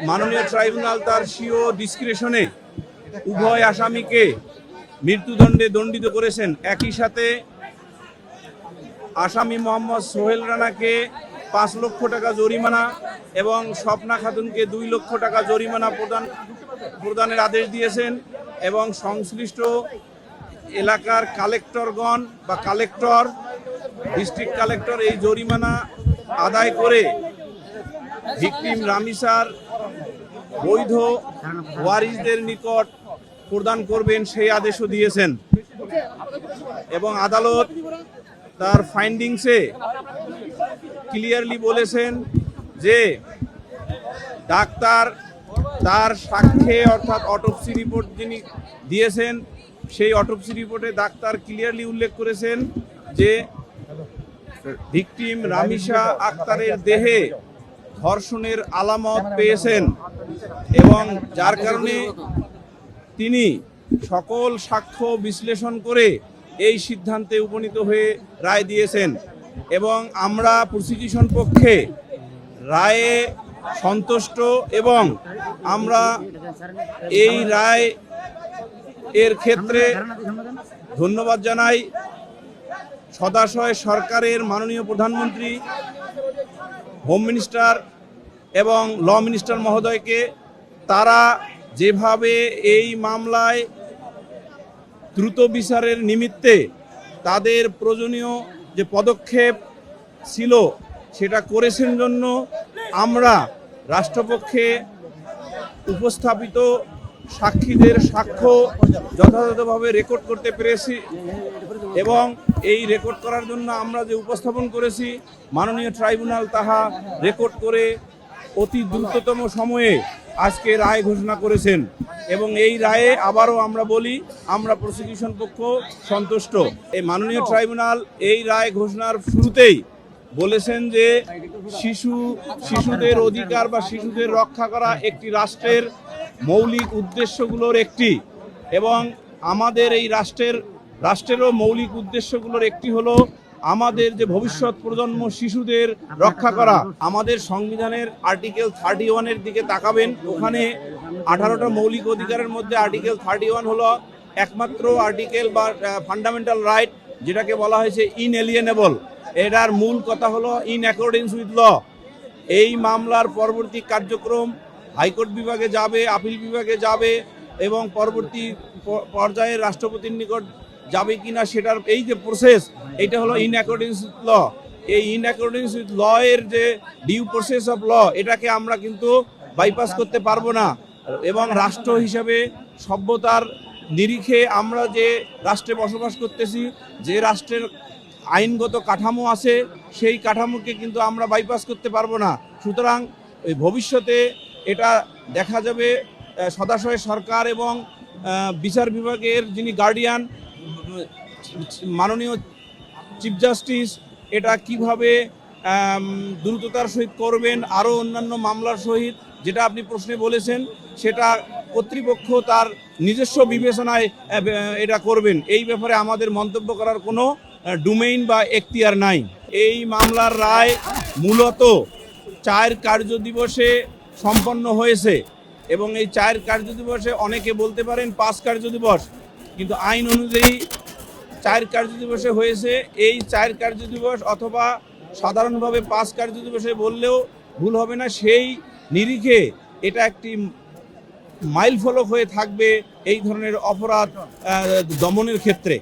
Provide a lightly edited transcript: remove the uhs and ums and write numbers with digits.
মাননীয় ট্রাইব্যুনাল তার স্বীয় ডিসক্রিশনে উভয় আসামিকে মৃত্যুদণ্ডে দণ্ডিত করেছেন। একই সাথে আসামি মোহাম্মদ সোহেল রানাকে 5 লক্ষ টাকা জরিমানা এবং স্বপ্না খাতুনকে 2 লক্ষ টাকা জরিমানা প্রদানের আদেশ দিয়েছেন এবং সংশ্লিষ্ট এলাকার কালেক্টরগণ বা কালেক্টর, ডিস্ট্রিক্ট কালেক্টর এই জরিমানা আদায় করে ভিকটিম রামিসার বৈধ ওয়ারিসদের নিকট প্রদান করবেন সেই আদেশও দিয়েছেন। এবং আদালত তার ফাইন্ডিংসে ক্লিয়ারলি বলেছেন যে ডাক্তার তার সাক্ষ্যে অর্থাৎ অটোপসি রিপোর্ট যিনি দিয়েছেন সেই অটোপসি রিপোর্টে ডাক্তার ক্লিয়ারলি উল্লেখ করেছেন যে ভিকটিম রামিসা আক্তারের দেহে ধর্ষণের আলামত পেয়েছেন এবং যার কারণে তিনি সকল সাক্ষ্য বিশ্লেষণ করে এই সিদ্ধান্তে উপনীত হয়ে রায় দিয়েছেন। এবং আমরা প্রসিকিউশন পক্ষে রায়ে সন্তুষ্ট এবং আমরা এই রায় এর ক্ষেত্রে ধন্যবাদ জানাই সদাশয় সরকারের মাননীয় প্রধানমন্ত্রী, হোম মিনিস্টার এবং ল মিনিস্টার মহোদয়কে। তারা যেভাবে এই মামলায় দ্রুত বিচারের নিমিত্তে তাদের প্রয়োজনীয় যে পদক্ষেপ ছিল সেটা করেছেন জন্য আমরা রাষ্ট্রপক্ষে উপস্থাপিত সাক্ষীদের সাক্ষ্য যথাযথভাবে রেকর্ড করতে পেরেছি এবং এই রেকর্ড করার জন্য আমরা যে উপস্থাপন করেছি মাননীয় ট্রাইব্যুনাল তাহা রেকর্ড করে অতি দ্রুততম সময়ে আজকে রায় ঘোষণা করেছেন। এবং এই রায়ে আবারও আমরা বলি আমরা প্রসিকিউশন পক্ষ সন্তুষ্ট। এই মাননীয় ট্রাইব্যুনাল এই রায় ঘোষণার শুরুতেই বলেছেন যে শিশুদের অধিকার বা শিশুদের রক্ষা করা একটি রাষ্ট্রের মৌলিক উদ্দেশ্যগুলোর একটি এবং আমাদের এই রাষ্ট্রেরও মৌলিক উদ্দেশ্যগুলোর একটি হলো আমাদের যে ভবিষ্যৎ প্রজন্ম শিশুদের রক্ষা করা। আমাদের সংবিধানের আর্টিকেল 31-এর দিকে তাকাবেন, ওখানে 18টা মৌলিক অধিকারের মধ্যে আর্টিকেল 31 হলো একমাত্র আর্টিকেল বা ফান্ডামেন্টাল রাইট যেটাকে বলা হয়েছে ইনএলিয়েনেবল। এটার মূল কথা হলো ইন অ্যাকর্ডেন্স উইথ ল। এই মামলার পরবর্তী কার্যক্রম হাইকোর্ট বিভাগে যাবে, আপিল বিভাগে যাবে এবং পরবর্তী পর্যায়ে রাষ্ট্রপতির নিকট যাবে কিনা সেটার এই যে প্রসেস, এটা হলো ইন অ্যাকর্ডেন্স উইথ ল। এই ইন অ্যাকর্ডেন্স উইথ ল এর যে ডিউ প্রসেস অফ ল এটাকে আমরা কিন্তু বাইপাস করতে পারবো না। এবং রাষ্ট্র হিসেবে সভ্যতার নিরিখে আমরা যে রাষ্ট্রে বসবাস করতেছি, যে রাষ্ট্রের আইনগত কাঠামো আছে সেই কাঠামোকে কিন্তু আমরা বাইপাস করতে পারবো না। সুতরাং এই ভবিষ্যতে এটা দেখা যাবে সদাশয় সরকার এবং বিচার বিভাগের যিনি গার্ডিয়ান মাননীয় চিফ জাস্টিস এটা কিভাবে দ্রুততার সহিত করবেন, আরও অন্যান্য মামলার সহিত যেটা আপনি প্রশ্নে বলেছেন সেটা কর্তৃপক্ষ তার নিজস্ব বিবেচনায় এটা করবেন। এই ব্যাপারে আমাদের মন্তব্য করার কোনো ডোমেইন বা এখতিয়ার নাই। এই মামলার রায় মূলত 4 কার্যদিবসে সম্পন্ন হয়েছে এবং এই 4 কার্যদিবসে অনেকে বলতে পারেন 5 কার্যদিবস, কিন্তু আইন অনুযায়ী 4 কার্যদিবসে হয়েছে। এই 4 কার্যদিবস অথবা সাধারণভাবে 5 কার্যদিবসে বললেও ভুল হবে না। সেই নিরিখে এটা একটি মাইলফলক হয়ে থাকবে এই ধরনের অপরাধ দমনের ক্ষেত্রে।